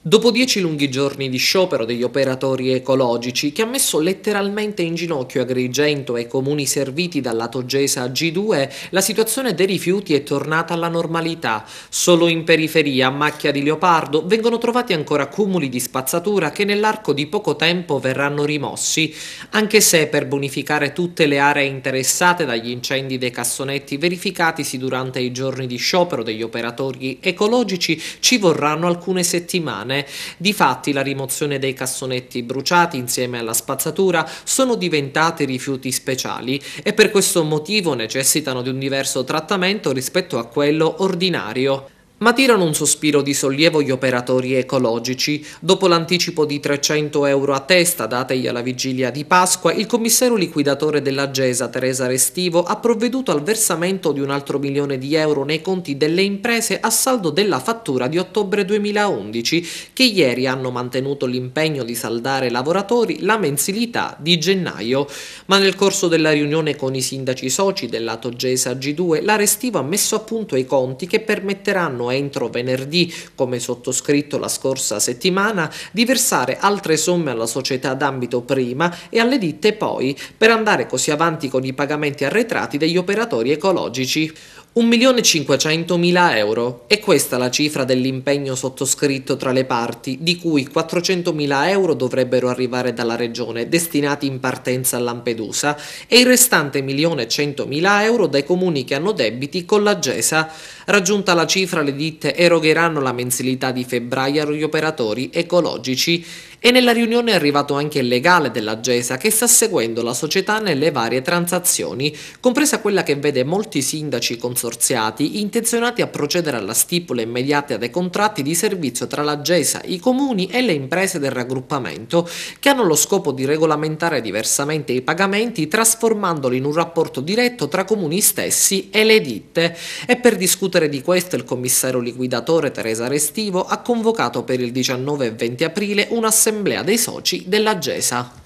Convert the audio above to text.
Dopo 10 lunghi giorni di sciopero degli operatori ecologici, che ha messo letteralmente in ginocchio Agrigento e i comuni serviti dalla Togesa G2, la situazione dei rifiuti è tornata alla normalità. Solo in periferia, a macchia di leopardo, vengono trovati ancora cumuli di spazzatura che nell'arco di poco tempo verranno rimossi, anche se per bonificare tutte le aree interessate dagli incendi dei cassonetti verificatisi durante i giorni di sciopero degli operatori ecologici ci vorranno alcune settimane. Difatti la rimozione dei cassonetti bruciati insieme alla spazzatura sono diventati rifiuti speciali e per questo motivo necessitano di un diverso trattamento rispetto a quello ordinario. Ma tirano un sospiro di sollievo gli operatori ecologici. Dopo l'anticipo di 300 euro a testa dategli alla vigilia di Pasqua, il commissario liquidatore della Gesa, Teresa Restivo, ha provveduto al versamento di un altro milione di euro nei conti delle imprese a saldo della fattura di ottobre 2011, che ieri hanno mantenuto l'impegno di saldare ai lavoratori la mensilità di gennaio. Ma nel corso della riunione con i sindaci soci della Togesa G2, la Restivo ha messo a punto i conti che permetteranno entro venerdì, come sottoscritto la scorsa settimana, di versare altre somme alla società d'ambito prima e alle ditte poi, per andare così avanti con i pagamenti arretrati degli operatori ecologici. 1.500.000 euro. È questa la cifra dell'impegno sottoscritto tra le parti, di cui 400.000 euro dovrebbero arrivare dalla regione, destinati in partenza a Lampedusa, e il restante 1.100.000 euro dai comuni che hanno debiti con la Gesa. Raggiunta la cifra, le ditte erogheranno la mensilità di febbraio agli operatori ecologici. E nella riunione è arrivato anche il legale della Gesa, che sta seguendo la società nelle varie transazioni, compresa quella che vede molti sindaci consorziati intenzionati a procedere alla stipula immediata dei contratti di servizio tra la Gesa, i comuni e le imprese del raggruppamento, che hanno lo scopo di regolamentare diversamente i pagamenti, trasformandoli in un rapporto diretto tra comuni stessi e le ditte. E per discutere di questo il commissario liquidatore Teresa Restivo ha convocato per il 19 e 20 aprile un'assemblea dei soci della Gesa.